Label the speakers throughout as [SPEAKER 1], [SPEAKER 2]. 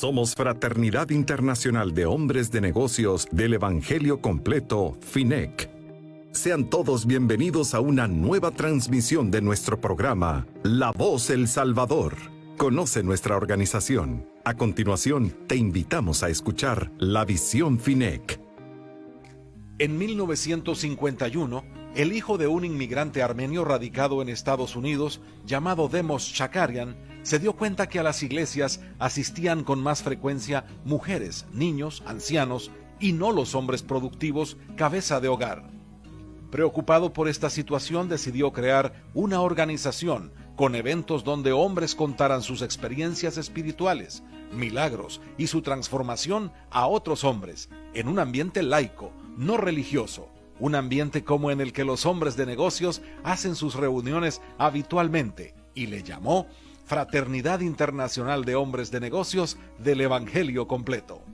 [SPEAKER 1] Somos Fraternidad Internacional de Hombres de Negocios del Evangelio Completo, FINEC. Sean todos bienvenidos a una nueva transmisión de nuestro programa, La Voz El Salvador. Conoce nuestra organización. A continuación, te invitamos a escuchar La Visión FINEC.
[SPEAKER 2] En 1951, el hijo de un inmigrante armenio radicado en Estados Unidos, llamado Demos Shakarian, se dio cuenta que a las iglesias asistían con más frecuencia mujeres, niños, ancianos y no los hombres productivos, cabeza de hogar. Preocupado por esta situación, decidió crear una organización con eventos donde hombres contaran sus experiencias espirituales, milagros y su transformación a otros hombres, en un ambiente laico, no religioso, un ambiente como en el que los hombres de negocios hacen sus reuniones habitualmente, y le llamó Fraternidad Internacional de Hombres de Negocios del Evangelio Completo.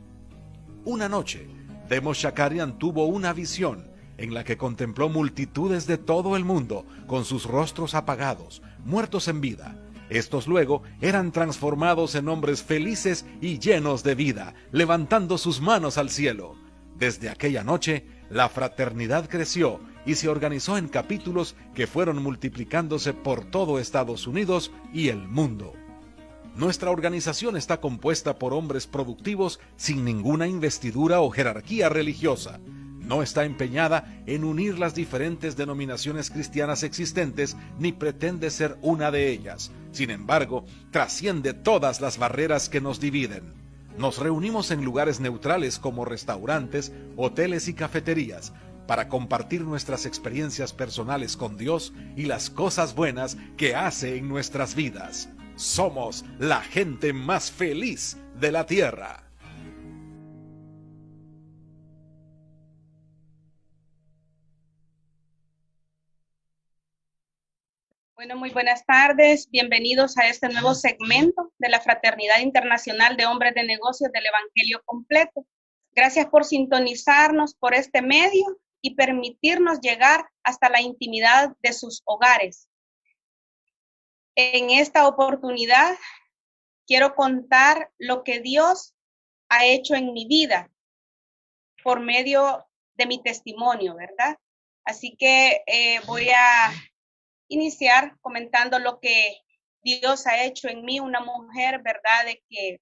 [SPEAKER 2] Una noche, Demos Shakarian tuvo una visión en la que contempló multitudes de todo el mundo con sus rostros apagados, muertos en vida. Estos luego eran transformados en hombres felices y llenos de vida, levantando sus manos al cielo. Desde aquella noche, la fraternidad creció y se organizó en capítulos que fueron multiplicándose por todo Estados Unidos y el mundo. Nuestra organización está compuesta por hombres productivos sin ninguna investidura o jerarquía religiosa. No está empeñada en unir las diferentes denominaciones cristianas existentes, ni pretende ser una de ellas. Sin embargo, trasciende todas las barreras que nos dividen. Nos reunimos en lugares neutrales como restaurantes, hoteles y cafeterías, para compartir nuestras experiencias personales con Dios y las cosas buenas que hace en nuestras vidas. Somos la gente más feliz de la tierra.
[SPEAKER 3] Bueno, muy buenas tardes. Bienvenidos a este nuevo segmento de la Fraternidad Internacional de Hombres de Negocios del Evangelio Completo. Gracias por sintonizarnos por este medio y permitirnos llegar hasta la intimidad de sus hogares. En esta oportunidad quiero contar lo que Dios ha hecho en mi vida por medio de mi testimonio, ¿verdad? Así que voy a iniciar comentando lo que Dios ha hecho en mí, una mujer, ¿verdad?, de que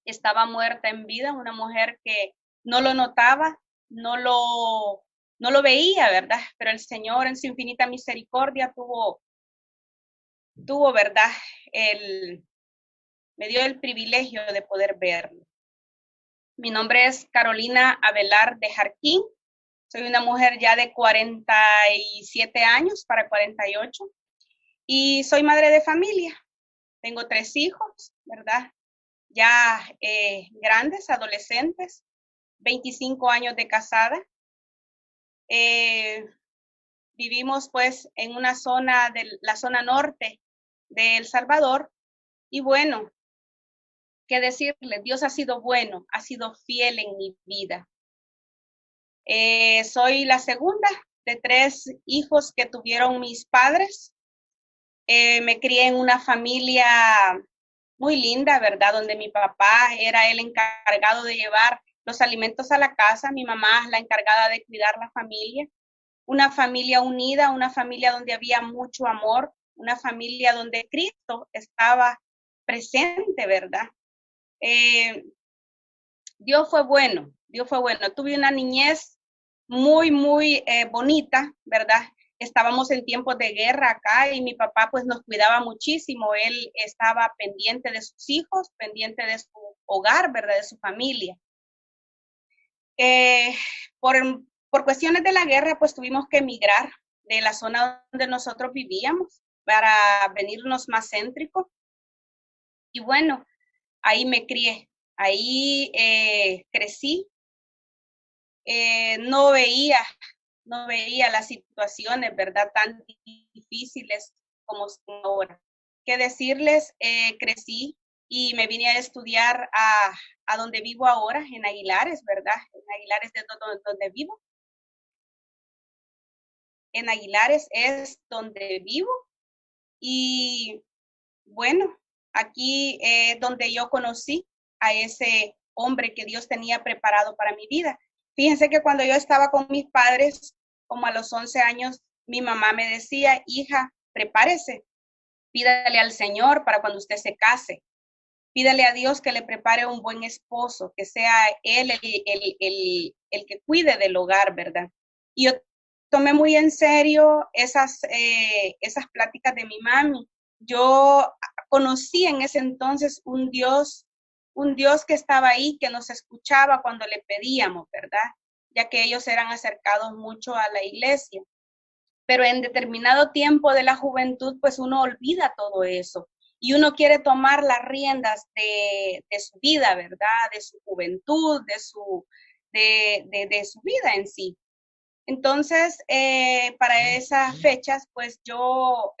[SPEAKER 3] estaba muerta en vida, una mujer que no lo notaba, no lo veía, ¿verdad? Pero el Señor en su infinita misericordia tuvo, ¿verdad? Me dio el privilegio de poder verlo. Mi nombre es Carolina Avelar de Jarquín. Soy una mujer ya de 47 años para 48 y soy madre de familia. Tengo 3 hijos, ¿verdad? Ya grandes, adolescentes, 25 años de casada. Vivimos pues en una zona de la zona norte de El Salvador y bueno, qué decirles, Dios ha sido bueno, ha sido fiel en mi vida. Soy la segunda de 3 hijos que tuvieron mis padres. Me crié en una familia muy linda, ¿verdad? Donde mi papá era el encargado de llevar los alimentos a la casa, mi mamá la encargada de cuidar la familia. Una familia unida, una familia donde había mucho amor, una familia donde Cristo estaba presente, ¿verdad? Dios fue bueno, Dios fue bueno. Tuve una niñez muy bonita, ¿verdad? Estábamos en tiempos de guerra acá y mi papá pues nos cuidaba muchísimo. Él estaba pendiente de sus hijos, pendiente de su hogar, ¿verdad? De su familia. Por cuestiones de la guerra pues tuvimos que emigrar de la zona donde nosotros vivíamos para venirnos más céntricos. Y bueno, ahí me crié, ahí crecí. No veía las situaciones, ¿verdad?, tan difíciles como son ahora. ¿Qué decirles? Crecí y me vine a estudiar a donde vivo ahora, en Aguilares, ¿verdad? En Aguilares es donde vivo. En Aguilares es donde vivo y bueno, aquí es donde yo conocí a ese hombre que Dios tenía preparado para mi vida. Fíjense que cuando yo estaba con mis padres, como a los 11 años, mi mamá me decía, hija, prepárese, pídale al Señor para cuando usted se case. Pídale a Dios que le prepare un buen esposo, que sea él el que cuide del hogar, ¿verdad? Y yo tomé muy en serio esas pláticas de mi mami. Yo conocí en ese entonces un Dios que estaba ahí, que nos escuchaba cuando le pedíamos, ¿verdad? Ya que ellos eran acercados mucho a la iglesia. Pero en determinado tiempo de la juventud, pues uno olvida todo eso y uno quiere tomar las riendas de su vida, ¿verdad? De su juventud, de su vida en sí. Entonces, para esas fechas, pues yo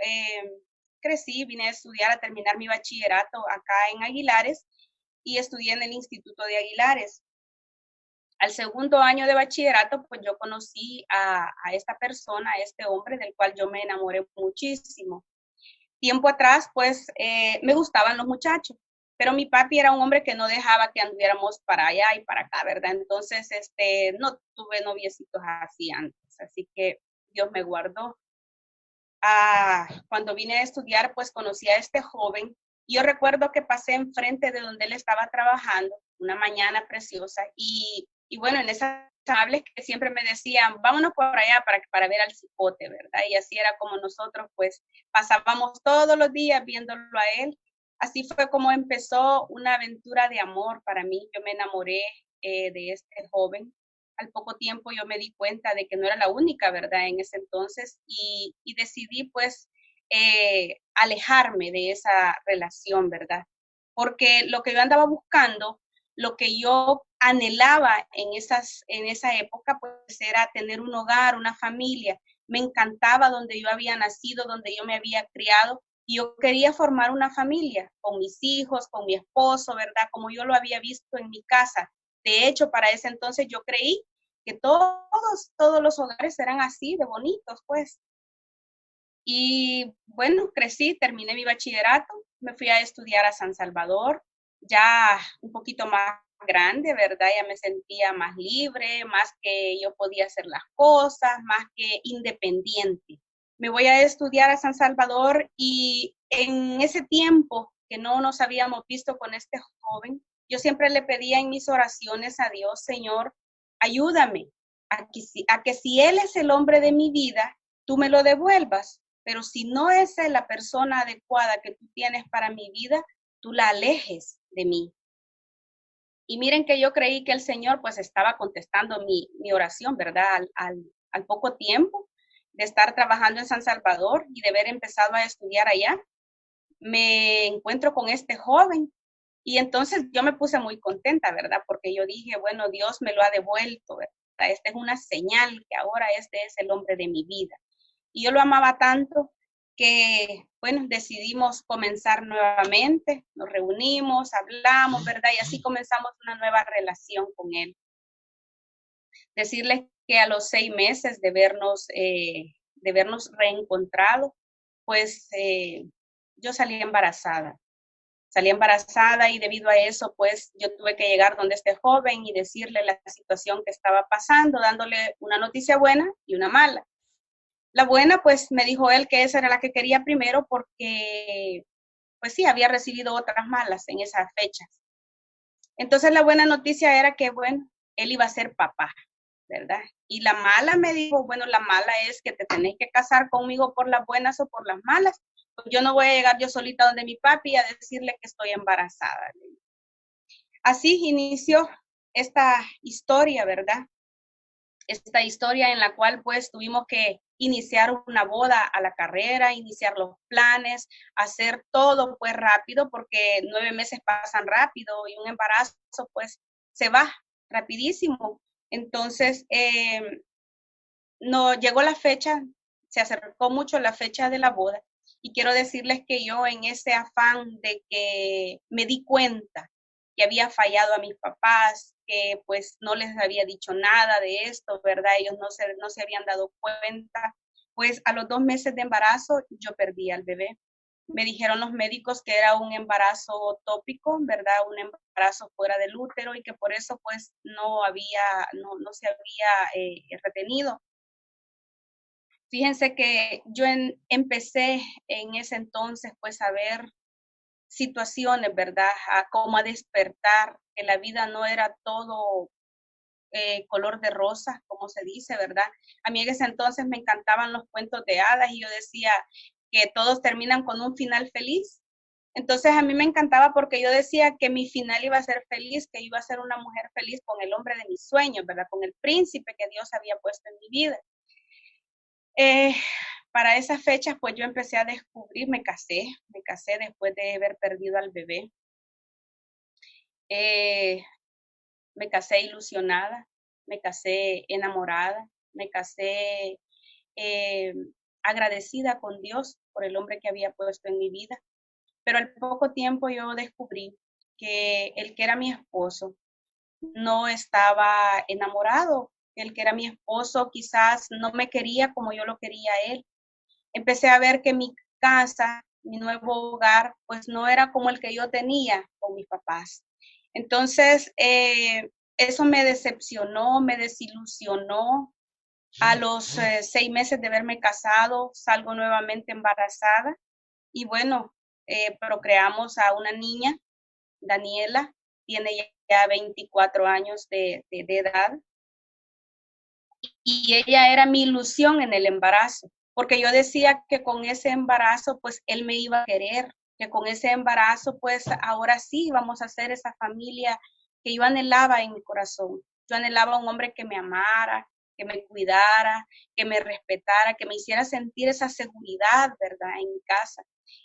[SPEAKER 3] crecí, vine a estudiar, a terminar mi bachillerato acá en Aguilares y estudié en el Instituto de Aguilares. Al segundo año de bachillerato, pues yo conocí a esta persona, a este hombre del cual yo me enamoré muchísimo. Tiempo atrás, pues me gustaban los muchachos, pero mi papi era un hombre que no dejaba que anduviéramos para allá y para acá, ¿verdad? Entonces, no tuve noviecitos así antes, así que Dios me guardó. Cuando vine a estudiar, pues conocí a este joven. Y yo recuerdo que pasé enfrente de donde él estaba trabajando, una mañana preciosa, y bueno, en esas hables que siempre me decían, vámonos por allá para ver al cipote, ¿verdad? Y así era como nosotros, pues, pasábamos todos los días viéndolo a él. Así fue como empezó una aventura de amor para mí. Yo me enamoré de este joven. Al poco tiempo yo me di cuenta de que no era la única, ¿verdad? En ese entonces y decidí pues alejarme de esa relación, ¿verdad? Porque lo que yo andaba buscando, lo que yo anhelaba en esa época, pues era tener un hogar, una familia. Me encantaba donde yo había nacido, donde yo me había criado y yo quería formar una familia con mis hijos, con mi esposo, ¿verdad? Como yo lo había visto en mi casa. De hecho, para ese entonces yo creí que todos los hogares eran así, de bonitos, pues. Y bueno, crecí, terminé mi bachillerato, me fui a estudiar a San Salvador, ya un poquito más grande, ¿verdad? Ya me sentía más libre, más que yo podía hacer las cosas, más que independiente. Me voy a estudiar a San Salvador y en ese tiempo que no nos habíamos visto con este joven, yo siempre le pedía en mis oraciones a Dios, Señor, ayúdame a que si Él es el hombre de mi vida, tú me lo devuelvas. Pero si no es la persona adecuada que tú tienes para mi vida, tú la alejes de mí. Y miren que yo creí que el Señor pues estaba contestando mi oración, ¿verdad? Al poco tiempo de estar trabajando en San Salvador y de haber empezado a estudiar allá, me encuentro con este joven y entonces yo me puse muy contenta, ¿verdad? Porque yo dije, bueno, Dios me lo ha devuelto, ¿verdad? Esta es una señal que ahora este es el hombre de mi vida. Y yo lo amaba tanto que, bueno, decidimos comenzar nuevamente, nos reunimos, hablamos, ¿verdad? Y así comenzamos una nueva relación con él. Decirles que a los 6 meses de vernos reencontrado, pues yo salí embarazada. Salí embarazada y debido a eso, pues yo tuve que llegar donde este joven y decirle la situación que estaba pasando, dándole una noticia buena y una mala. La buena, pues me dijo él que esa era la que quería primero porque, pues sí, había recibido otras malas en esas fechas. Entonces la buena noticia era que, bueno, él iba a ser papá, ¿verdad? Y la mala me dijo, bueno, la mala es que te tenés que casar conmigo por las buenas o por las malas. Pues yo no voy a llegar yo solita donde mi papi a decirle que estoy embarazada. Así inició esta historia, ¿verdad? Esta historia en la cual pues tuvimos que iniciar una boda a la carrera, iniciar los planes, hacer todo pues rápido porque 9 meses pasan rápido y un embarazo pues se va rapidísimo. Entonces, no llegó la fecha, se acercó mucho la fecha de la boda y quiero decirles que yo en ese afán de que me di cuenta que había fallado a mis papás, que pues no les había dicho nada de esto, ¿verdad? Ellos no se habían dado cuenta. Pues a los 2 meses de embarazo yo perdí al bebé. Me dijeron los médicos que era un embarazo tópico, ¿verdad? Un embarazo fuera del útero y que por eso pues no se había retenido. Fíjense que yo empecé en ese entonces pues a ver situaciones, ¿verdad? Como a despertar, que la vida no era todo color de rosa, como se dice, ¿verdad? A mí en ese entonces me encantaban los cuentos de hadas y yo decía que todos terminan con un final feliz. Entonces a mí me encantaba porque yo decía que mi final iba a ser feliz, que iba a ser una mujer feliz con el hombre de mis sueños, ¿verdad? Con el príncipe que Dios había puesto en mi vida. Para esas fechas, pues yo empecé a descubrir, me casé después de haber perdido al bebé. Me casé ilusionada, me casé enamorada, me casé agradecida con Dios por el hombre que había puesto en mi vida. Pero al poco tiempo yo descubrí que el que era mi esposo no estaba enamorado, el que era mi esposo quizás no me quería como yo lo quería a él. Empecé a ver que mi casa, mi nuevo hogar, pues no era como el que yo tenía con mis papás. Entonces, eso me decepcionó, me desilusionó. A los 6 meses de haberme casado, salgo nuevamente embarazada y bueno, procreamos a una niña, Daniela, tiene ya 24 años de edad y ella era mi ilusión en el embarazo, porque yo decía que con ese embarazo pues él me iba a querer, que con ese embarazo pues ahora sí vamos a hacer esa familia que yo anhelaba en mi corazón. Yo anhelaba un hombre que me amara, que me cuidara, que me respetara, que me hiciera sentir esa seguridad, ¿verdad?, en mi casa.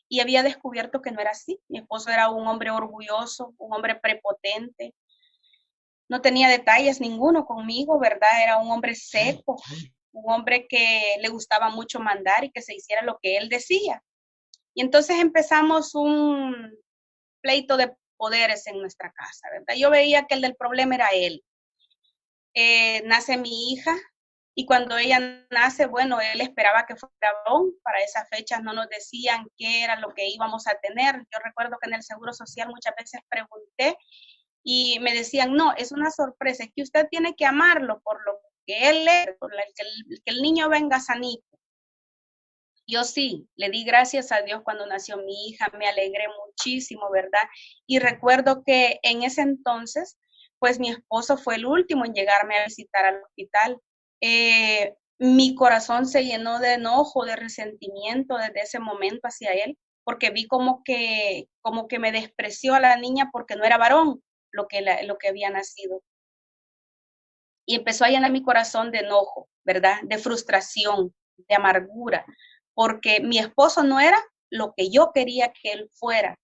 [SPEAKER 3] Y había descubierto que no era así. Mi esposo era un hombre orgulloso, un hombre prepotente, no tenía detalles ninguno conmigo, ¿verdad? Era un hombre seco, un hombre que le gustaba mucho mandar y que se hiciera lo que él decía. Y entonces empezamos un pleito de poderes en nuestra casa, ¿verdad? Yo veía que el del problema era él. Nace mi hija y cuando ella nace, bueno, él esperaba que fuera varón. Para esas fechas no nos decían qué era lo que íbamos a tener. Yo recuerdo que en el Seguro Social muchas veces pregunté y me decían, no, es una sorpresa, es que usted tiene que amarlo por lo que él es, por que el niño venga sanito. Yo sí, le di gracias a Dios cuando nació mi hija, me alegré muchísimo, ¿verdad? Y recuerdo que en ese entonces, pues mi esposo fue el último en llegarme a visitar al hospital. Mi corazón se llenó de enojo, de resentimiento desde ese momento hacia él, porque vi como que me despreció a la niña porque no era varón lo que había nacido. Y empezó a llenar mi corazón de enojo, ¿verdad? De frustración, de amargura, porque mi esposo no era lo que yo quería que él fuera.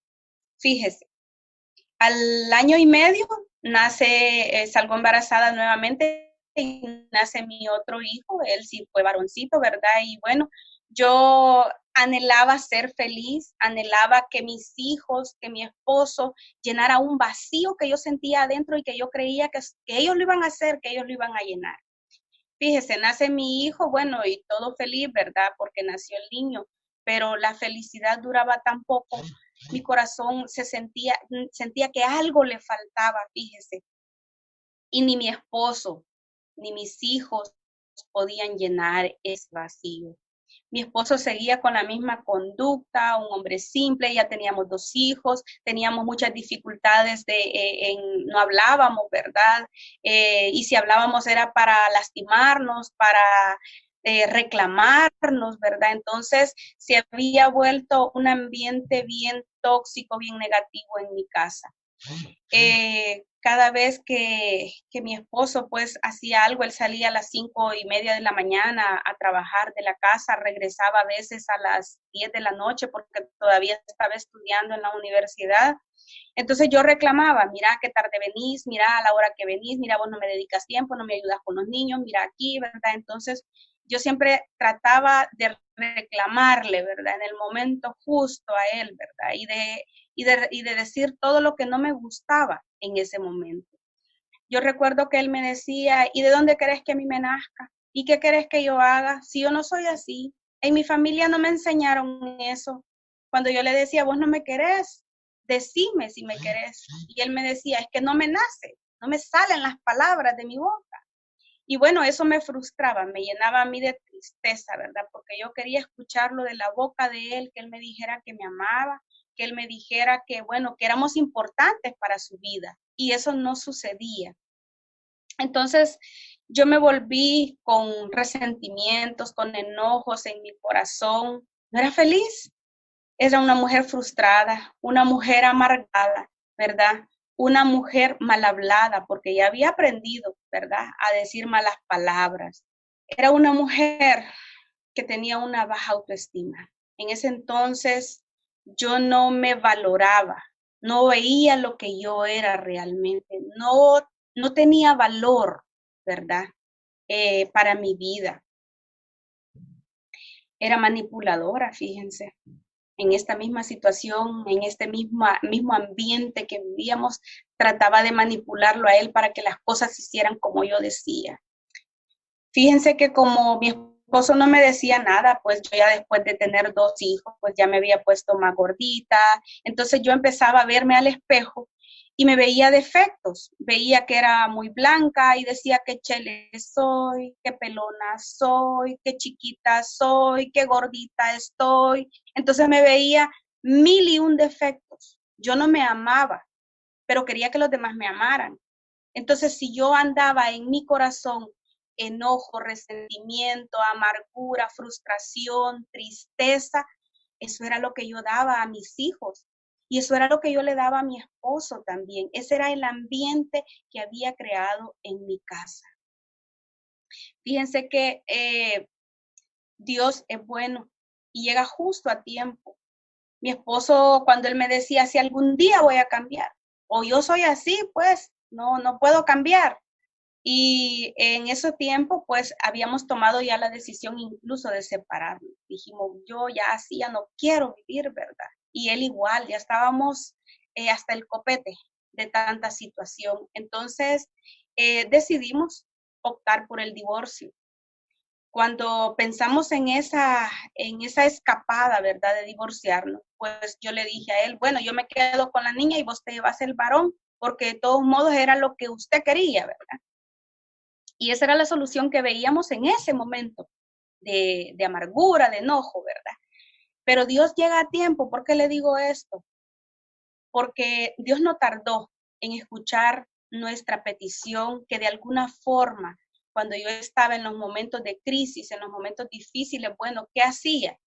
[SPEAKER 3] Fíjese, al año y medio salgo embarazada nuevamente y nace mi otro hijo, él sí fue varoncito, ¿verdad? Y bueno, yo anhelaba ser feliz, anhelaba que mis hijos, que mi esposo llenara un vacío que yo sentía adentro y que yo creía que ellos lo iban a hacer, que ellos lo iban a llenar. Fíjese, nace mi hijo, bueno, y todo feliz, ¿verdad? Porque nació el niño, pero la felicidad duraba tan poco, mi corazón sentía que algo le faltaba, fíjese, y ni mi esposo, ni mis hijos podían llenar ese vacío. Mi esposo seguía con la misma conducta, un hombre simple, ya teníamos 2 hijos, teníamos muchas dificultades no hablábamos, ¿verdad? Y si hablábamos era para lastimarnos, para reclamarnos, ¿verdad? Entonces se había vuelto un ambiente bien tóxico, bien negativo en mi casa. Cada vez que mi esposo pues hacía algo, él salía a las 5:30 de la mañana a trabajar de la casa, regresaba a veces a las 10 de la noche porque todavía estaba estudiando en la universidad. Entonces yo reclamaba, mira qué tarde venís, mira a la hora que venís, mira vos no me dedicas tiempo, no me ayudas con los niños, mira aquí, ¿verdad? Entonces yo siempre trataba de reclamarle, ¿verdad? En el momento justo a él, ¿verdad? Y de decir todo lo que no me gustaba en ese momento. Yo recuerdo que él me decía, ¿y de dónde querés que a mí me nazca? ¿Y qué querés que yo haga? Si yo no soy así, en mi familia no me enseñaron eso. Cuando yo le decía, vos no me querés, decime si me querés. Y él me decía, es que no me nace, no me salen las palabras de mi boca. Y bueno, eso me frustraba, me llenaba a mí de tristeza, ¿verdad? Porque yo quería escucharlo de la boca de él, que él me dijera que me amaba, que él me dijera que, bueno, que éramos importantes para su vida. Y eso no sucedía. Entonces, yo me volví con resentimientos, con enojos en mi corazón. No era feliz. Era una mujer frustrada, una mujer amargada, ¿verdad? Una mujer mal hablada, porque ya había aprendido, ¿verdad?, a decir malas palabras. Era una mujer que tenía una baja autoestima. En ese entonces yo no me valoraba, no veía lo que yo era realmente, no tenía valor, ¿verdad?, para mi vida. Era manipuladora, fíjense. En esta misma situación, en este mismo ambiente que vivíamos, trataba de manipularlo a él para que las cosas se hicieran como yo decía. Fíjense que como mi esposo no me decía nada, pues yo ya después de tener 2 hijos, pues ya me había puesto más gordita. Entonces yo empezaba a verme al espejo y me veía defectos. Veía que era muy blanca y decía qué chele soy, qué pelona soy, qué chiquita soy, qué gordita estoy. Entonces me veía 1001 defectos. Yo no me amaba, pero quería que los demás me amaran. Entonces, si yo andaba en mi corazón enojo, resentimiento, amargura, frustración, tristeza, eso era lo que yo daba a mis hijos. Y eso era lo que yo le daba a mi esposo también. Ese era el ambiente que había creado en mi casa. Fíjense que Dios es bueno y llega justo a tiempo. Mi esposo, cuando él me decía, si algún día voy a cambiar, o yo soy así, pues no puedo cambiar. Y en ese tiempo, pues habíamos tomado ya la decisión incluso de separarnos. Dijimos, yo ya así ya no quiero vivir, ¿verdad? Y él igual, ya estábamos hasta el copete de tanta situación. Entonces, decidimos optar por el divorcio. Cuando pensamos en esa escapada, ¿verdad?, de divorciarnos, pues yo le dije a él, bueno, yo me quedo con la niña y vos te llevas el varón, porque de todos modos era lo que usted quería, ¿verdad? Y esa era la solución que veíamos en ese momento de amargura, de enojo, ¿verdad? Pero Dios llega a tiempo. ¿Por qué le digo esto? Porque Dios no tardó en escuchar nuestra petición, que de alguna forma, cuando yo estaba en los momentos de crisis, en los momentos difíciles, bueno, ¿qué hacía?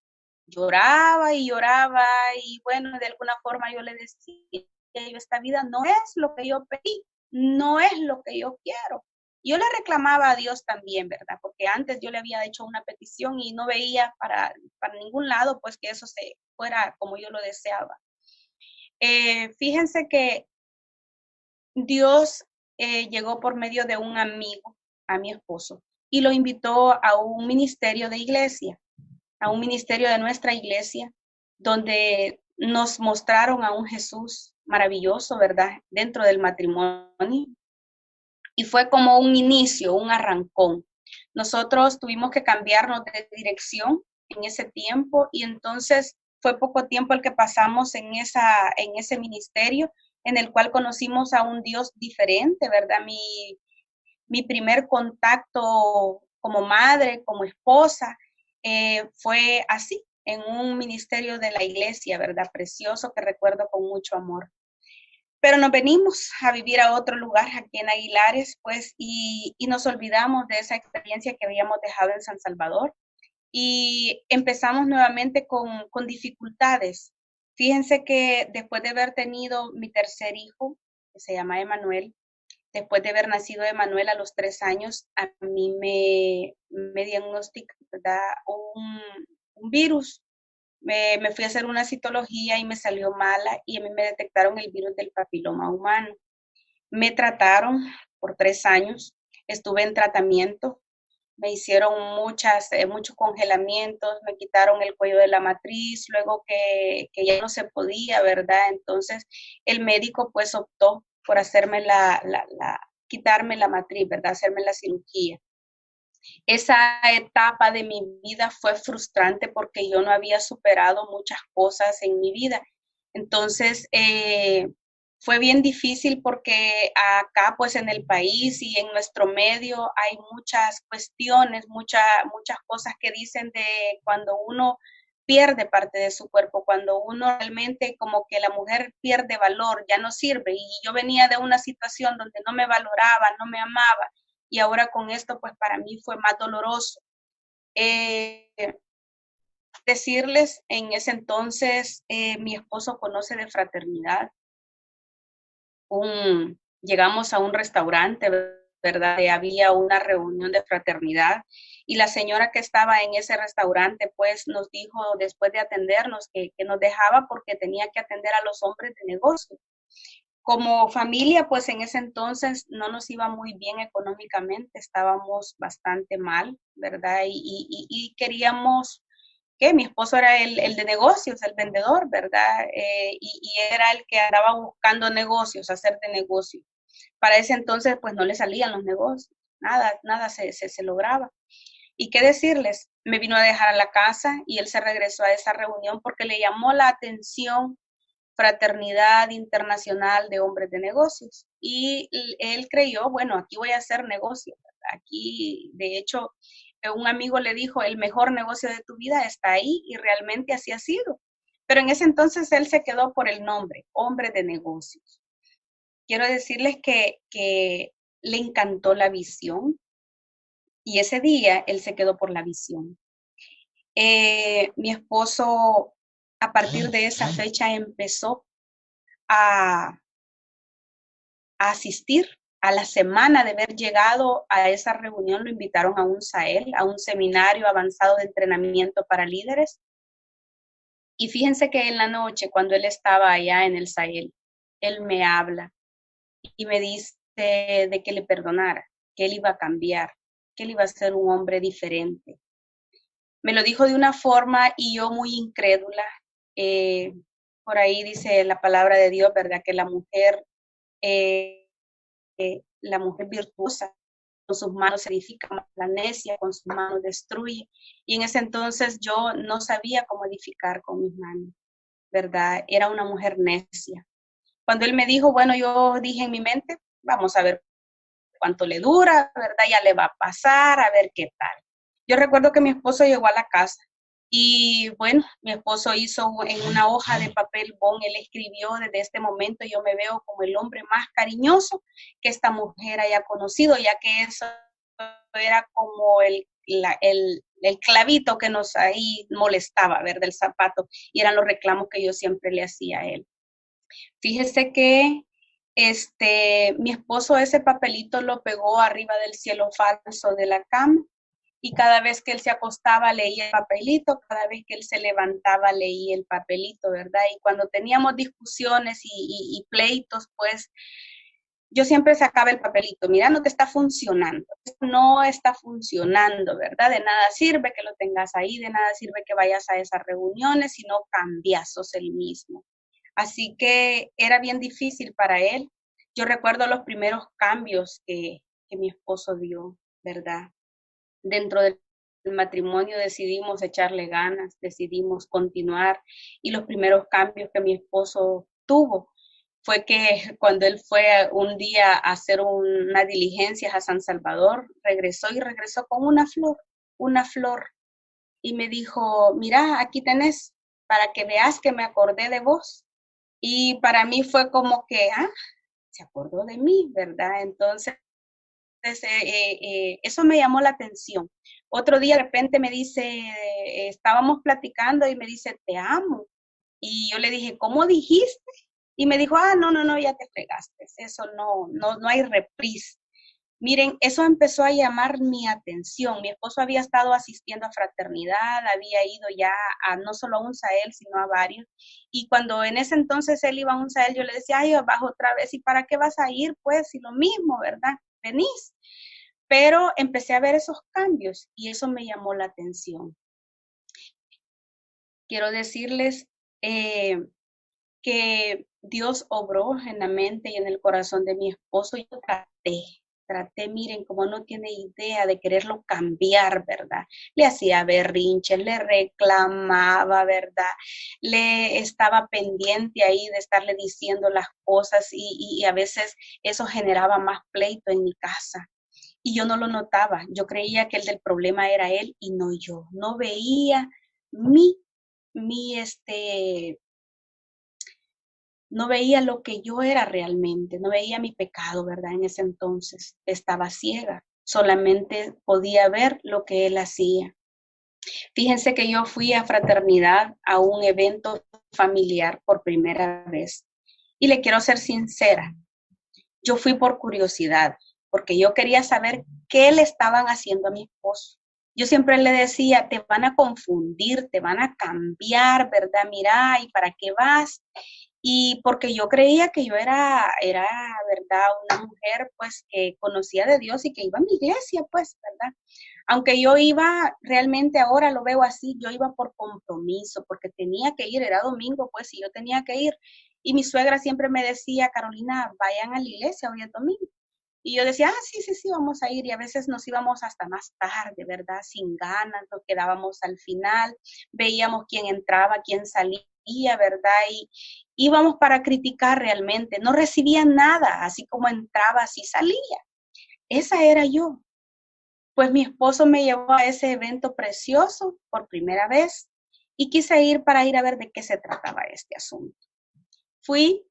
[SPEAKER 3] Lloraba y lloraba y bueno, de alguna forma yo le decía, esta vida no es lo que yo pedí, no es lo que yo quiero. Yo le reclamaba a Dios también, ¿verdad? Porque antes yo le había hecho una petición y no veía para ningún lado, pues que eso se fuera como yo lo deseaba. Fíjense que Dios llegó por medio de un amigo a mi esposo y lo invitó a un ministerio de iglesia, a un ministerio de nuestra iglesia, donde nos mostraron a un Jesús maravilloso, ¿verdad?, dentro del matrimonio. Y fue como un inicio, un arrancón. Nosotros tuvimos que cambiarnos de dirección en ese tiempo y entonces fue poco tiempo el que pasamos en ese ministerio, en el cual conocimos a un Dios diferente, ¿verdad? Mi primer contacto como madre, como esposa, fue así, en un ministerio de la iglesia, ¿verdad? Precioso, que recuerdo con mucho amor. Pero nos venimos a vivir a otro lugar, aquí en Aguilares, pues, y nos olvidamos de esa experiencia que habíamos dejado en San Salvador. Y empezamos nuevamente con dificultades. Fíjense que después de haber tenido mi tercer hijo, que se llama Emanuel, después de haber nacido Emanuel a los 3 años, a mí me diagnosticaron, ¿verdad?, un virus. Me fui a hacer una citología y me salió mala y a mí me detectaron el virus del papiloma humano. Me trataron por 3 años, estuve en tratamiento, me hicieron muchos congelamientos, me quitaron el cuello de la matriz, luego que ya no se podía, ¿verdad? Entonces el médico pues optó por hacerme quitarme la matriz, ¿verdad? Hacerme la cirugía. Esa etapa de mi vida fue frustrante porque yo no había superado muchas cosas en mi vida. Entonces, fue bien difícil porque acá, pues en el país y en nuestro medio hay muchas cuestiones, muchas cosas que dicen de cuando uno pierde parte de su cuerpo, cuando uno realmente como que la mujer pierde valor, ya no sirve. Y yo venía de una situación donde no me valoraba, no me amaba, y ahora con esto, pues para mí fue más doloroso. Eh, Decirles, en ese entonces, mi esposo conoce de fraternidad. Llegamos a un restaurante, ¿verdad? Había una reunión de fraternidad y la señora que estaba en ese restaurante, pues nos dijo después de atendernos que nos dejaba porque tenía que atender a los hombres de negocio. Como familia, pues en ese entonces no nos iba muy bien económicamente, estábamos bastante mal, ¿verdad? Y queríamos que mi esposo era el de negocios, el vendedor, ¿verdad? Y era el que andaba buscando negocios, hacer de negocio. Para ese entonces, pues no le salían los negocios, nada se lograba. ¿Y qué decirles? Me vino a dejar a la casa y él se regresó a esa reunión porque le llamó la atención Fraternidad Internacional de Hombres de Negocios. Y él creyó, bueno, aquí voy a hacer negocio. Aquí, de hecho, un amigo le dijo, el mejor negocio de tu vida está ahí, y realmente así ha sido. Pero en ese entonces él se quedó por el nombre, Hombre de Negocios. Quiero decirles que le encantó la visión y ese día él se quedó por la visión. Mi esposo, a partir de esa fecha, empezó a asistir. A la semana de haber llegado a esa reunión, lo invitaron a un SAEL, a un seminario avanzado de entrenamiento para líderes. Y fíjense que en la noche, cuando él estaba allá en el SAEL, él me habla y me dice de que le perdonara, que él iba a cambiar, que él iba a ser un hombre diferente. Me lo dijo de una forma y yo muy incrédula. Por ahí dice la palabra de Dios, ¿verdad? Que la mujer virtuosa con sus manos se edifica, la necia con sus manos destruye. Y en ese entonces yo no sabía cómo edificar con mis manos, ¿verdad? Era una mujer necia. Cuando él me dijo, bueno, yo dije en mi mente, vamos a ver cuánto le dura, ¿verdad? Ya le va a pasar, a ver qué tal. Yo recuerdo que mi esposo llegó a la casa y bueno, mi esposo hizo en una hoja de papel bond, él escribió, desde este momento yo me veo como el hombre más cariñoso que esta mujer haya conocido, ya que eso era como el clavito que nos ahí molestaba, ver del zapato, y eran los reclamos que yo siempre le hacía a él. Fíjese que mi esposo ese papelito lo pegó arriba del cielo falso de la cama, y cada vez que él se acostaba leía el papelito, cada vez que él se levantaba leía el papelito, ¿verdad? Y cuando teníamos discusiones y pleitos, pues yo siempre sacaba el papelito, mira, no te está funcionando, no está funcionando, ¿verdad? De nada sirve que lo tengas ahí, de nada sirve que vayas a esas reuniones si no cambias, sos el mismo. Así que era bien difícil para él. Yo recuerdo los primeros cambios que mi esposo dio, ¿verdad? Dentro del matrimonio decidimos echarle ganas, decidimos continuar, y los primeros cambios que mi esposo tuvo fue que cuando él fue un día a hacer una diligencia a San Salvador, regresó con una flor, y me dijo, mira, aquí tenés, para que veas que me acordé de vos. Y para mí fue como que, se acordó de mí, ¿verdad? Entonces, eso me llamó la atención. Otro día de repente me dice, estábamos platicando y me dice, te amo. Y yo le dije, ¿cómo dijiste? Y me dijo, no, ya te fregaste, eso no hay reprise. Miren, eso empezó a llamar mi atención. Mi esposo había estado asistiendo a fraternidad, había ido ya no solo a un SAEL, sino a varios. Y cuando en ese entonces él iba a un SAEL, yo le decía, ay, vas otra vez, ¿y para qué vas a ir? Pues, si lo mismo, ¿verdad? Venís. Pero empecé a ver esos cambios y eso me llamó la atención. Quiero decirles que Dios obró en la mente y en el corazón de mi esposo. Yo traté, traté, miren, como no tiene idea de quererlo cambiar, ¿verdad? Le hacía berrinches, le reclamaba, ¿verdad? Le estaba pendiente ahí de estarle diciendo las cosas y a veces eso generaba más pleito en mi casa. Y yo no lo notaba, yo creía que el del problema era él y no yo. No veía mi, mi, no veía lo que yo era realmente, no veía mi pecado, ¿verdad? En ese entonces estaba ciega, solamente podía ver lo que él hacía. Fíjense que yo fui a fraternidad a un evento familiar por primera vez y le quiero ser sincera, yo fui por curiosidad, porque yo quería saber qué le estaban haciendo a mi esposo. Yo siempre le decía, te van a confundir, te van a cambiar, ¿verdad? Mira, ¿y para qué vas? Y porque yo creía que yo era, ¿verdad? Una mujer, pues, que conocía de Dios y que iba a mi iglesia, pues, ¿verdad? Aunque yo iba, realmente ahora lo veo así, yo iba por compromiso, porque tenía que ir, era domingo, pues, y yo tenía que ir. Y mi suegra siempre me decía, Carolina, vayan a la iglesia hoy es domingo. Y yo decía, sí, sí, sí, vamos a ir. Y a veces nos íbamos hasta más tarde, ¿verdad? Sin ganas, nos quedábamos al final, veíamos quién entraba, quién salía, ¿verdad? Y íbamos para criticar realmente. No recibían nada, así como entraba, así salía. Esa era yo. Pues mi esposo me llevó a ese evento precioso por primera vez y quise ir para ir a ver de qué se trataba este asunto. Fui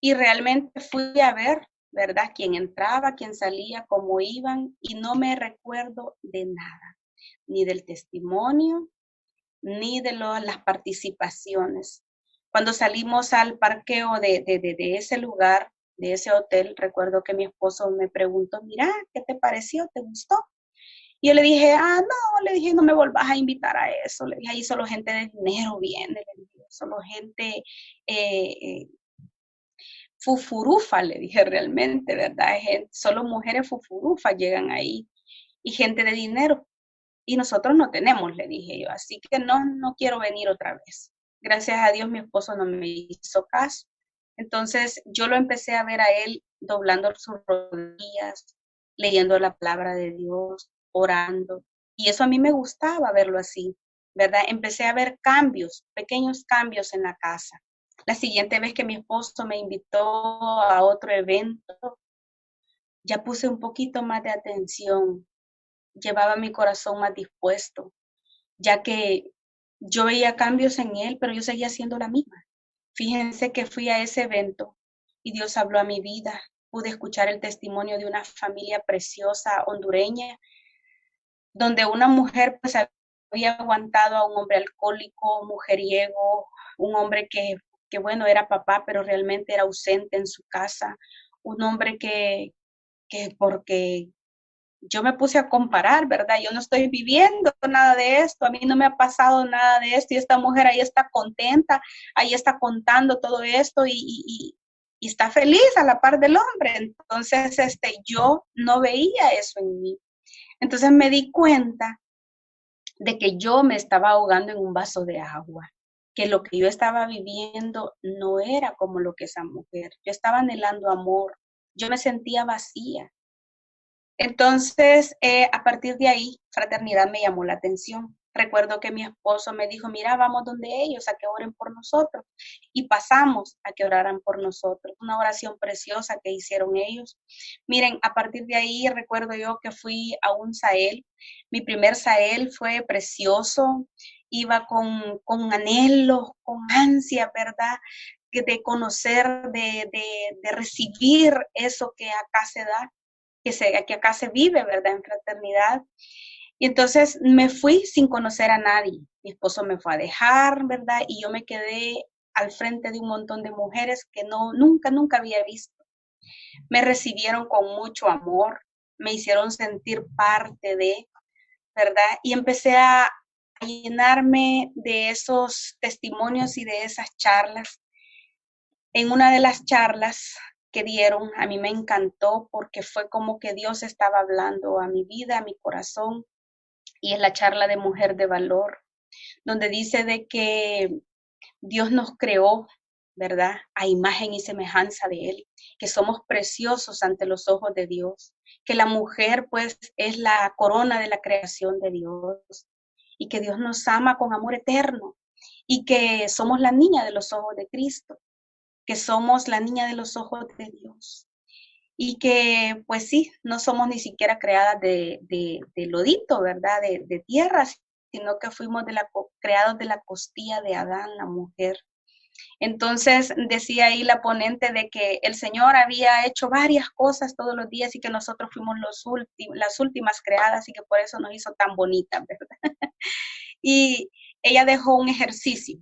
[SPEAKER 3] y realmente fui a ver, ¿verdad? Quién entraba, quién salía, cómo iban, y no me recuerdo de nada, ni del testimonio, ni de las participaciones. Cuando salimos al parqueo de ese lugar, de ese hotel, recuerdo que mi esposo me preguntó, mira, ¿qué te pareció? ¿Te gustó? Y yo le dije, no, le dije, no me volvás a invitar a eso. Le dije, ahí solo gente de dinero viene, le dije, solo gente fufurufa, le dije realmente, ¿verdad? Solo mujeres fufurufas llegan ahí y gente de dinero. Y nosotros no tenemos, le dije yo, así que no quiero venir otra vez. Gracias a Dios mi esposo no me hizo caso. Entonces yo lo empecé a ver a él doblando sus rodillas, leyendo la palabra de Dios, orando. Y eso a mí me gustaba verlo así, ¿verdad? Empecé a ver cambios, pequeños cambios en la casa. La siguiente vez que mi esposo me invitó a otro evento, ya puse un poquito más de atención, llevaba mi corazón más dispuesto, ya que yo veía cambios en él, pero yo seguía siendo la misma. Fíjense que fui a ese evento y Dios habló a mi vida. Pude escuchar el testimonio de una familia preciosa hondureña, donde una mujer pues había aguantado a un hombre alcohólico, mujeriego, un hombre que bueno, era papá, pero realmente era ausente en su casa, un hombre que porque yo me puse a comparar, ¿verdad? Yo no estoy viviendo nada de esto, a mí no me ha pasado nada de esto y esta mujer ahí está contenta, ahí está contando todo esto y está feliz a la par del hombre. Entonces, yo no veía eso en mí. Entonces me di cuenta de que yo me estaba ahogando en un vaso de agua, que lo que yo estaba viviendo no era como lo que esa mujer. Yo estaba anhelando amor, yo me sentía vacía. Entonces, a partir de ahí, fraternidad me llamó la atención. Recuerdo que mi esposo me dijo, mira, vamos donde ellos a que oren por nosotros. Y pasamos a que oraran por nosotros. Una oración preciosa que hicieron ellos. Miren, a partir de ahí recuerdo yo que fui a un Sahel. Mi primer Sahel fue precioso. Iba con anhelos, con ansia, ¿verdad? De conocer, de recibir eso que acá se da. Que acá se vive, ¿verdad? En fraternidad. Y entonces me fui sin conocer a nadie. Mi esposo me fue a dejar, ¿verdad? Y yo me quedé al frente de un montón de mujeres que nunca había visto. Me recibieron con mucho amor, me hicieron sentir parte de, ¿verdad? Y empecé a llenarme de esos testimonios y de esas charlas. En una de las charlas que dieron, a mí me encantó porque fue como que Dios estaba hablando a mi vida, a mi corazón, y es la charla de Mujer de Valor, donde dice de que Dios nos creó ¿verdad? A imagen y semejanza de Él, que somos preciosos ante los ojos de Dios, que la mujer pues es la corona de la creación de Dios y que Dios nos ama con amor eterno y que somos la niña de los ojos de Cristo, que somos la niña de los ojos de Dios y que pues sí, no somos ni siquiera creadas de lodito, ¿verdad? De tierra, sino que fuimos creados de la costilla de Adán, la mujer. Entonces decía ahí la ponente de que el Señor había hecho varias cosas todos los días y que nosotros fuimos las últimas creadas y que por eso nos hizo tan bonitas, ¿verdad? Y ella dejó un ejercicio.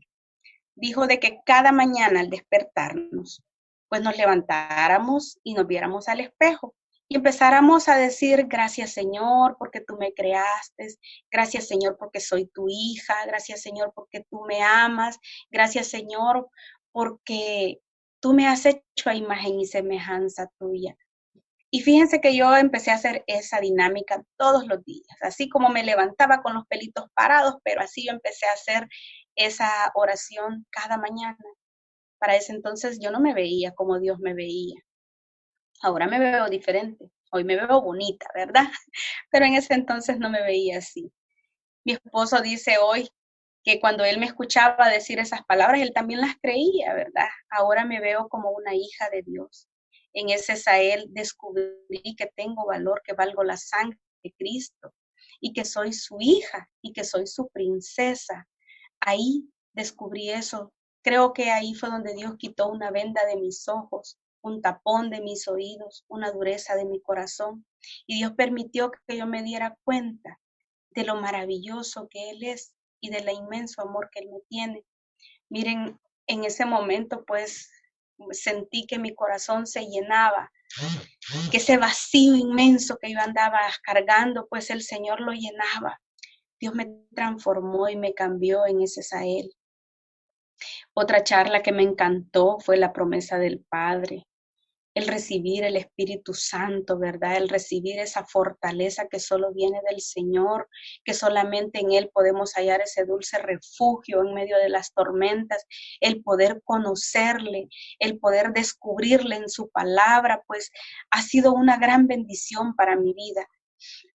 [SPEAKER 3] Dijo de que cada mañana al despertarnos, pues nos levantáramos y nos viéramos al espejo y empezáramos a decir, gracias Señor porque tú me creaste, gracias Señor porque soy tu hija, gracias Señor porque tú me amas, gracias Señor porque tú me has hecho a imagen y semejanza tuya. Y fíjense que yo empecé a hacer esa dinámica todos los días, así como me levantaba con los pelitos parados, pero así yo empecé a hacer esa oración cada mañana. Para ese entonces yo no me veía como Dios me veía. Ahora me veo diferente. Hoy me veo bonita, ¿verdad? Pero en ese entonces no me veía así. Mi esposo dice hoy que cuando él me escuchaba decir esas palabras, él también las creía, ¿verdad? Ahora me veo como una hija de Dios. En ese Sael descubrí que tengo valor, que valgo la sangre de Cristo y que soy su hija y que soy su princesa. Ahí descubrí eso. Creo que ahí fue donde Dios quitó una venda de mis ojos, un tapón de mis oídos, una dureza de mi corazón. Y Dios permitió que yo me diera cuenta de lo maravilloso que Él es y del inmenso amor que Él me tiene. Miren, en ese momento pues sentí que mi corazón se llenaba, que ese vacío inmenso que yo andaba cargando, pues el Señor lo llenaba. Dios me transformó y me cambió en ese Sael. Otra charla que me encantó fue la promesa del Padre, el recibir el Espíritu Santo, ¿verdad? El recibir esa fortaleza que solo viene del Señor, que solamente en Él podemos hallar ese dulce refugio en medio de las tormentas, el poder conocerle, el poder descubrirle en su palabra, pues ha sido una gran bendición para mi vida.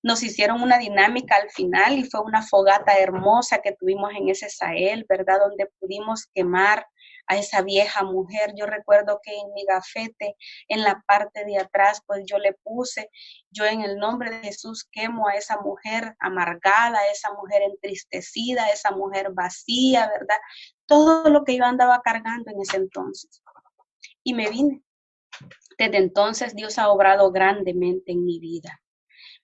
[SPEAKER 3] Nos hicieron una dinámica al final y fue una fogata hermosa que tuvimos en ese Sael, ¿verdad? Donde pudimos quemar a esa vieja mujer. Yo recuerdo que en mi gafete, en la parte de atrás, pues yo le puse, yo en el nombre de Jesús quemo a esa mujer amargada, a esa mujer entristecida, a esa mujer vacía, ¿verdad? Todo lo que yo andaba cargando en ese entonces. Y me vine. Desde entonces Dios ha obrado grandemente en mi vida.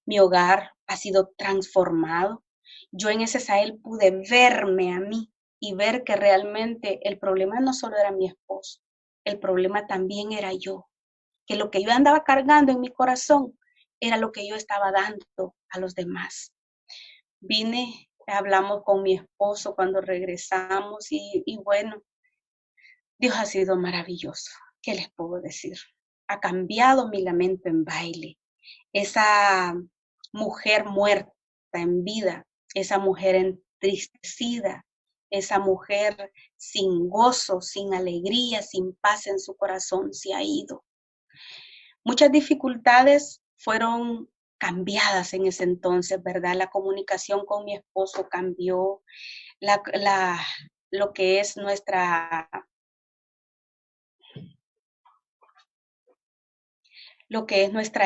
[SPEAKER 3] Mi hogar ha sido transformado. Yo en ese Sael pude verme a mí y ver que realmente el problema no solo era mi esposo, el problema también era yo, que lo que yo andaba cargando en mi corazón era lo que yo estaba dando a los demás. Vine, hablamos con mi esposo cuando regresamos y bueno, Dios ha sido maravilloso. ¿Qué les puedo decir? Ha cambiado mi lamento en baile. Esa mujer muerta en vida, esa mujer entristecida, esa mujer sin gozo, sin alegría, sin paz en su corazón se ha ido. Muchas dificultades fueron cambiadas en ese entonces, ¿verdad? La comunicación con mi esposo cambió, lo que es nuestra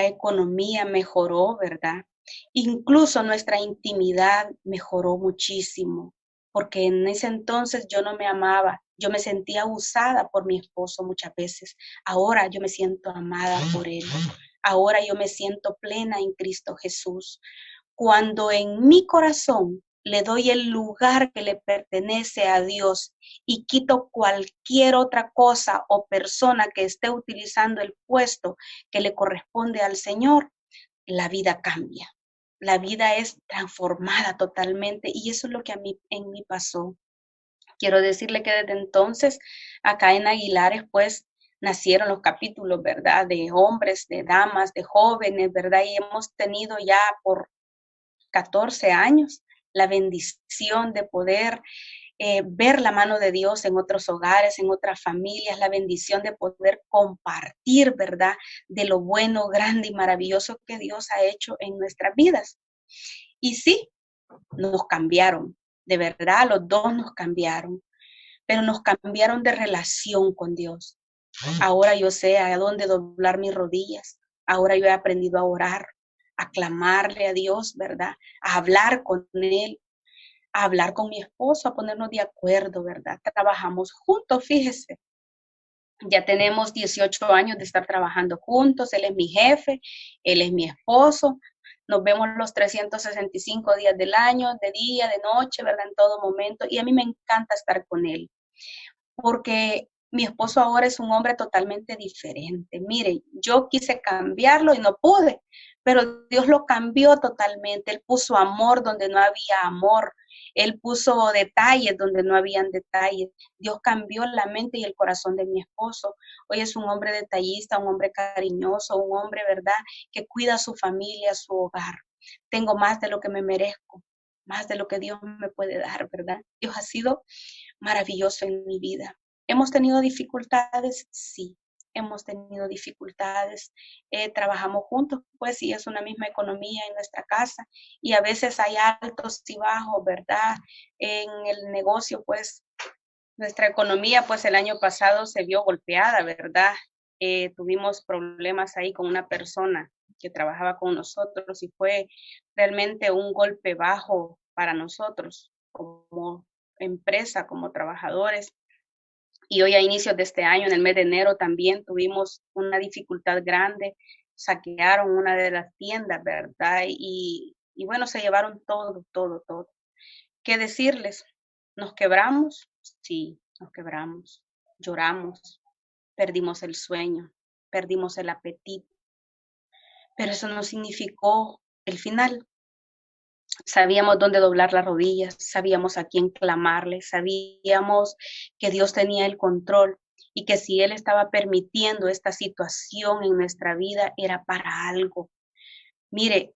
[SPEAKER 3] economía mejoró, ¿verdad? Incluso nuestra intimidad mejoró muchísimo, porque en ese entonces yo no me amaba, yo me sentía usada por mi esposo muchas veces. Ahora yo me siento amada por él. Ahora yo me siento plena en Cristo Jesús. Cuando en mi corazón le doy el lugar que le pertenece a Dios y quito cualquier otra cosa o persona que esté utilizando el puesto que le corresponde al Señor, la vida cambia. La vida es transformada totalmente y eso es lo que en mí pasó. Quiero decirle que desde entonces acá en Aguilares pues nacieron los capítulos, ¿verdad? De hombres, de damas, de jóvenes, ¿verdad? Y hemos tenido ya por 14 años la bendición de poder ver la mano de Dios en otros hogares, en otras familias, la bendición de poder compartir, ¿verdad? De lo bueno, grande y maravilloso que Dios ha hecho en nuestras vidas. Y sí, nos cambiaron, de verdad, los dos nos cambiaron, pero nos cambiaron de relación con Dios. Ahora yo sé a dónde doblar mis rodillas, ahora yo he aprendido a orar, a clamarle a Dios, ¿verdad? A hablar con Él, a hablar con mi esposo, a ponernos de acuerdo, ¿verdad? Trabajamos juntos, fíjese. Ya tenemos 18 años de estar trabajando juntos, él es mi jefe, él es mi esposo, nos vemos los 365 días del año, de día, de noche, ¿verdad? En todo momento, y a mí me encanta estar con él, porque mi esposo ahora es un hombre totalmente diferente. Mire, yo quise cambiarlo y no pude, pero Dios lo cambió totalmente. Él puso amor donde no había amor. Él puso detalles donde no habían detalles. Dios cambió la mente y el corazón de mi esposo. Hoy es un hombre detallista, un hombre cariñoso, un hombre, ¿verdad?, que cuida a su familia, a su hogar. Tengo más de lo que me merezco, más de lo que Dios me puede dar, ¿verdad? Dios ha sido maravilloso en mi vida. ¿Hemos tenido dificultades? Sí, hemos tenido dificultades. Trabajamos juntos, pues, y es una misma economía en nuestra casa, y a veces hay altos y bajos, ¿verdad? En el negocio, pues, nuestra economía, pues, el año pasado se vio golpeada, ¿verdad? Tuvimos problemas ahí con una persona que trabajaba con nosotros y fue realmente un golpe bajo para nosotros como empresa, como trabajadores. Y hoy a inicios de este año, en el mes de enero, también tuvimos una dificultad grande. Saquearon una de las tiendas, ¿verdad? Y bueno, se llevaron todo, todo, todo. ¿Qué decirles? ¿Nos quebramos? Sí, nos quebramos. Lloramos, perdimos el sueño, perdimos el apetito. Pero eso no significó el final. Sabíamos dónde doblar las rodillas, sabíamos a quién clamarle, sabíamos que Dios tenía el control y que si Él estaba permitiendo esta situación en nuestra vida era para algo. Mire,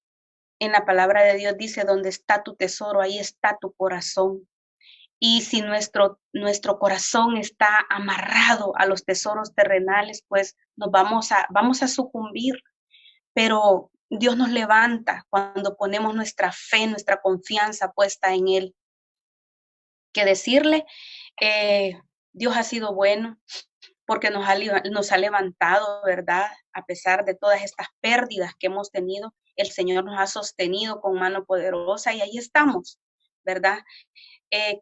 [SPEAKER 3] en la palabra de Dios dice, donde está tu tesoro, ahí está tu corazón. Y si nuestro corazón está amarrado a los tesoros terrenales, pues nos vamos a sucumbir. Pero Dios nos levanta cuando ponemos nuestra fe, nuestra confianza puesta en Él. ¿Qué decirle? Dios ha sido bueno porque nos ha levantado, ¿verdad? A pesar de todas estas pérdidas que hemos tenido, el Señor nos ha sostenido con mano poderosa y ahí estamos, ¿verdad?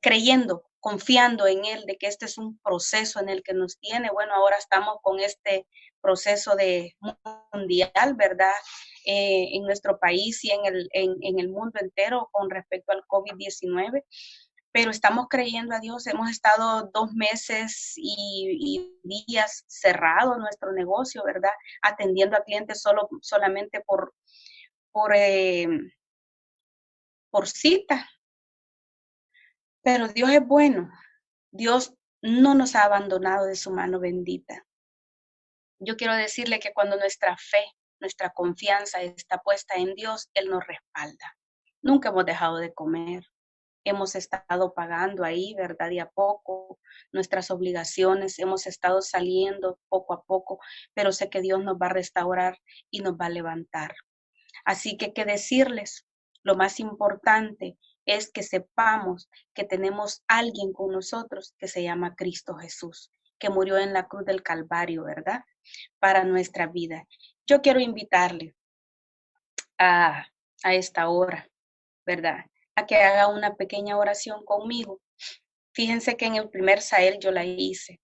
[SPEAKER 3] Creyendo, confiando en Él, de que este es un proceso en el que nos tiene. Bueno, ahora estamos con este proceso de mundial, ¿verdad? En nuestro país y en el mundo entero con respecto al COVID-19. Pero estamos creyendo a Dios. Hemos estado 2 meses y días cerrado nuestro negocio, ¿verdad? Atendiendo a clientes solamente por cita. Pero Dios es bueno. Dios no nos ha abandonado de su mano bendita. Yo quiero decirle que cuando nuestra fe, nuestra confianza está puesta en Dios, Él nos respalda. Nunca hemos dejado de comer. Hemos estado pagando ahí, ¿verdad? Y a poco nuestras obligaciones, hemos estado saliendo poco a poco, pero sé que Dios nos va a restaurar y nos va a levantar. Así que, ¿qué decirles? Lo más importante es que sepamos que tenemos alguien con nosotros que se llama Cristo Jesús, que murió en la cruz del Calvario, ¿verdad? Para nuestra vida. Yo quiero invitarle a esta hora, ¿verdad? A que haga una pequeña oración conmigo. Fíjense que en el primer Sahel yo la hice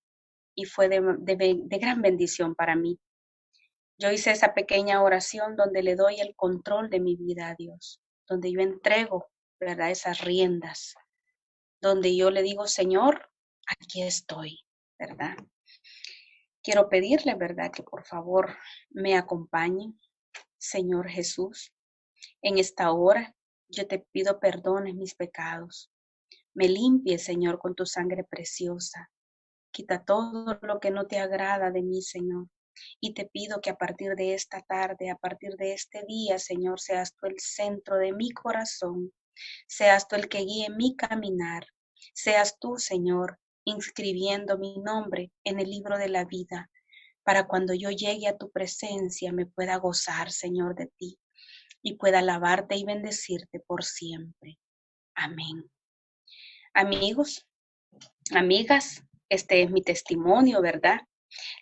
[SPEAKER 3] y fue de gran bendición para mí. Yo hice esa pequeña oración donde le doy el control de mi vida a Dios, donde yo entrego, ¿verdad?, esas riendas, donde yo le digo, Señor, aquí estoy, ¿verdad? Quiero pedirle, ¿verdad?, que por favor me acompañe, Señor Jesús. En esta hora yo te pido perdones mis pecados. Me limpie, Señor, con tu sangre preciosa. Quita todo lo que no te agrada de mí, Señor. Y te pido que a partir de esta tarde, a partir de este día, Señor, seas tú el centro de mi corazón. Seas tú el que guíe mi caminar. seas tú, Señor, inscribiendo mi nombre en el libro de la vida, para cuando yo llegue a tu presencia me pueda gozar, Señor, de ti y pueda alabarte y bendecirte por siempre. Amén. Amigos, amigas, este es mi testimonio, ¿verdad?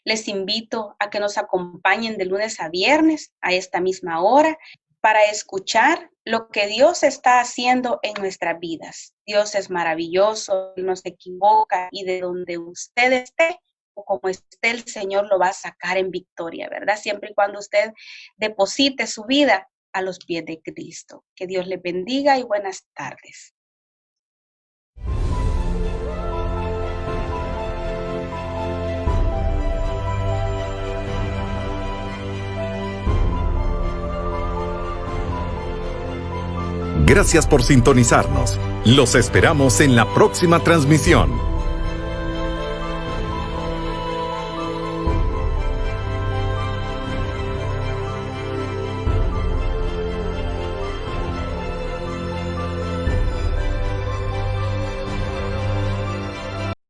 [SPEAKER 3] Les invito a que nos acompañen de lunes a viernes a esta misma hora para escuchar lo que Dios está haciendo en nuestras vidas. Dios es maravilloso, no se equivoca y de donde usted esté o como esté, el Señor lo va a sacar en victoria, ¿verdad? Siempre y cuando usted deposite su vida a los pies de Cristo. Que Dios le bendiga y buenas tardes.
[SPEAKER 1] Gracias por sintonizarnos. Los esperamos en la próxima transmisión.